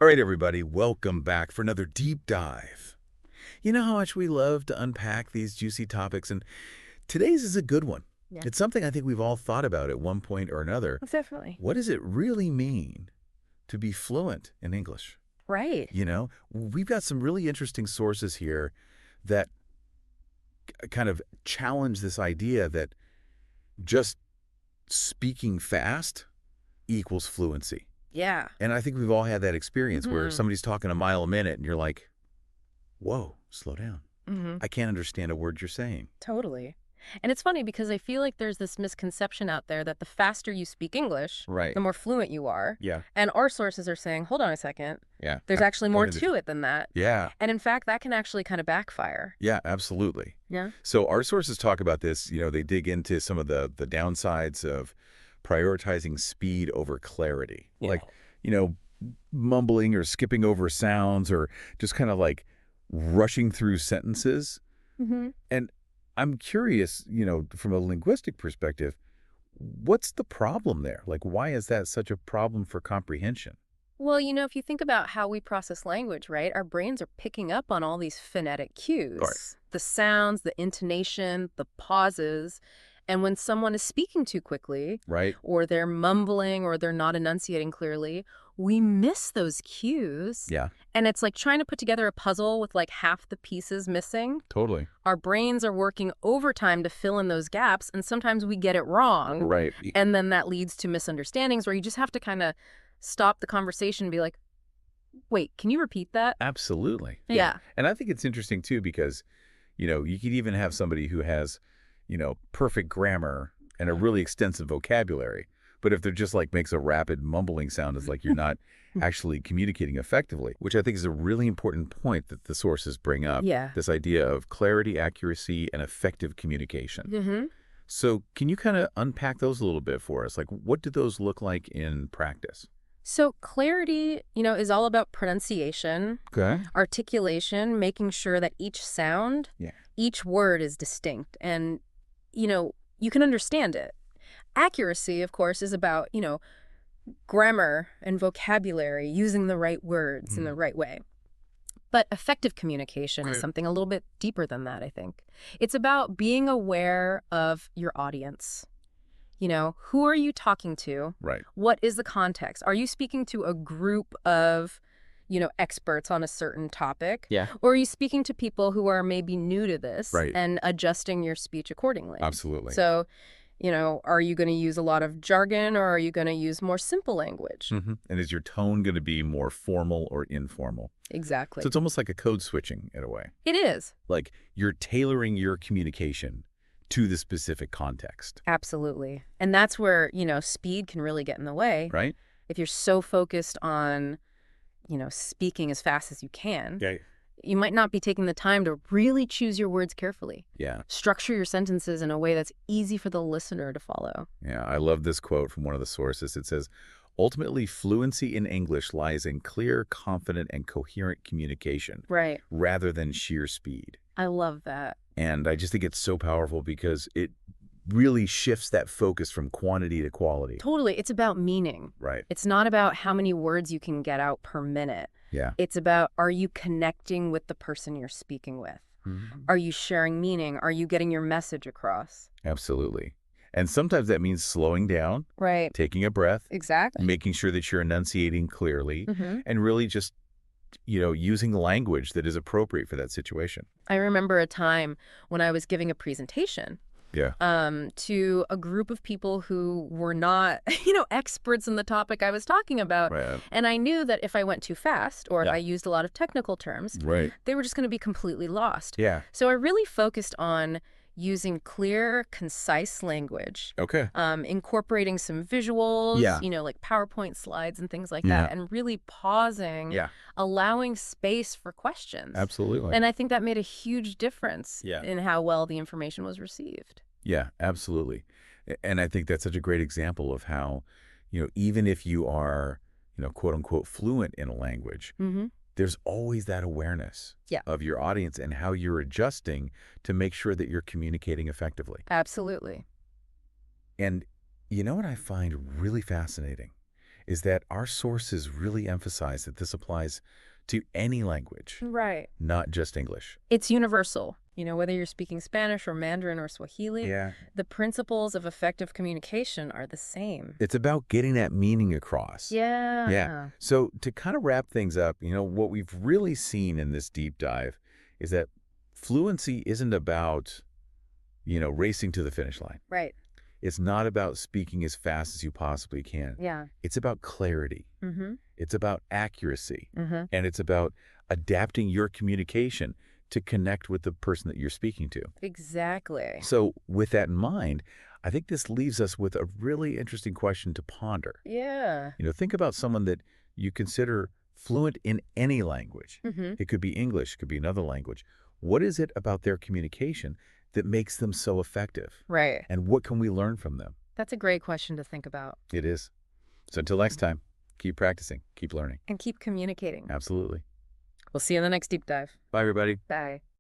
All right, everybody, welcome back for another deep dive. You know how much we love to unpack these juicy topics, and today's is a good one. Yeah. It's something I think we've all thought about at one point or another. Definitely. What does it really mean to be fluent in English? Right. You know, we've got some really interesting sources here that kind of challenge this idea that just speaking fast equals fluency. Yeah. And I think we've all had that experience where Mm-hmm. somebody's talking a mile a minute and you're like, whoa, slow down. Mm-hmm. I can't understand a word you're saying. Totally. And it's funny because I feel like there's this misconception out there that the faster you speak English, Right. the more fluent you are. Yeah. And our sources are saying, hold on a second, Yeah. there's actually more Totally to it than that. Yeah. And in fact, that can actually kind of backfire. Yeah, absolutely. Yeah. So our sources talk about this. You know, they dig into some of the downsides of prioritizing speed over clarity. Yeah. Like, you know, mumbling or skipping over sounds or just kind of like rushing through sentences. Mm-hmm. And I'm curious, you know, from a linguistic perspective, what's the problem there? Like, why is that such a problem for comprehension? Well, if you think about how we process language, right, our brains are picking up on all these phonetic cues. Right. The sounds, the intonation, the pauses. And when someone is speaking too quickly, Right? or they're mumbling, or they're not enunciating clearly, we miss those cues. Yeah, And it's like trying to put together a puzzle with like half the pieces missing. totally. Our brains are working overtime to fill in those gaps, and sometimes we get it wrong. Right. And then that leads to misunderstandings where you just have to kind of stop the conversation and be like, wait, can you repeat that? Absolutely. Yeah. And I think it's interesting, too, because, you know, you could even have somebody who has, you know, perfect grammar and a really extensive vocabulary. But if they're just like makes a rapid mumbling sound, it's like you're not actually communicating effectively, which I think is a really important point that the sources bring up. Yeah. This idea of clarity, accuracy, and effective communication. Mm-hmm. So can you kind of unpack those a little bit for us? Like, what do those look like in practice? So clarity, is all about pronunciation, Okay. articulation, making sure that each sound, Yeah. each word is distinct and, you can understand it. Accuracy, of course, is about, grammar and vocabulary, using the right words in the right way. But effective communication is Right. something a little bit deeper than that, I think. It's about being aware of your audience. Who are you talking to? Right. What is the context? Are you speaking to a group of, experts on a certain topic? Yeah. Or are you speaking to people who are maybe new to this Right. and adjusting your speech accordingly? Absolutely. So, are you going to use a lot of jargon or are you going to use more simple language? And is your tone going to be more formal or informal? Exactly. So it's almost like a code switching in a way. It is. Like you're tailoring your communication to the specific context, Absolutely. And that's where, speed can really get in the way. right? If you're so focused on, speaking as fast as you can, Yeah. you might not be taking the time to really choose your words carefully. Yeah. Structure your sentences in a way that's easy for the listener to follow. Yeah. I love this quote from one of the sources. It says, ultimately, fluency in English lies in clear, confident, and coherent communication Right. rather than sheer speed. I love that. And I just think it's so powerful because it really shifts that focus from quantity to quality. Totally. It's about meaning. Right. It's not about how many words you can get out per minute. Yeah. It's about, are you connecting with the person you're speaking with? Are you sharing meaning? Are you getting your message across? Absolutely. And sometimes that means slowing down, Right. taking a breath, Exactly. making sure that you're enunciating clearly, Mm-hmm. and really just, using language that is appropriate for that situation. I remember a time when I was giving a presentation Yeah. to a group of people who were not, experts in the topic I was talking about. Right. And I knew that if I went too fast or if Yeah. I used a lot of technical terms, Right. they were just going to be completely lost. Yeah. So I really focused on using clear, concise language, Okay. incorporating some visuals, Yeah. like PowerPoint slides and things like Yeah. that, and really pausing, Yeah. allowing space for questions. Absolutely. And I think that made a huge difference Yeah. in how well the information was received. Yeah, absolutely. And I think that's such a great example of how, even if you are, quote unquote, fluent in a language, Mm-hmm. there's always that awareness Yeah. of your audience and how you're adjusting to make sure that you're communicating effectively. Absolutely. And you know what I find really fascinating is that our sources really emphasize that this applies to any language, Right. not just English. It's universal. Whether you're speaking Spanish or Mandarin or Swahili, Yeah. the principles of effective communication are the same. It's about getting that meaning across. Yeah. Yeah. So to kind of wrap things up, what we've really seen in this deep dive is that fluency isn't about, racing to the finish line. Right. It's not about speaking as fast as you possibly can. Yeah. It's about clarity. Mm-hmm. It's about accuracy. Mm-hmm. And it's about adapting your communication to connect with the person that you're speaking to. Exactly. So with that in mind, I think this leaves us with a really interesting question to ponder. Yeah. Think about someone that you consider fluent in any language. Mm-hmm. It could be English, it could be another language. What is it about their communication that makes them so effective? Right. And what can we learn from them? That's a great question to think about. It is. So until next time, keep practicing, keep learning. And keep communicating. Absolutely. We'll see you in the next deep dive. Bye, everybody. Bye.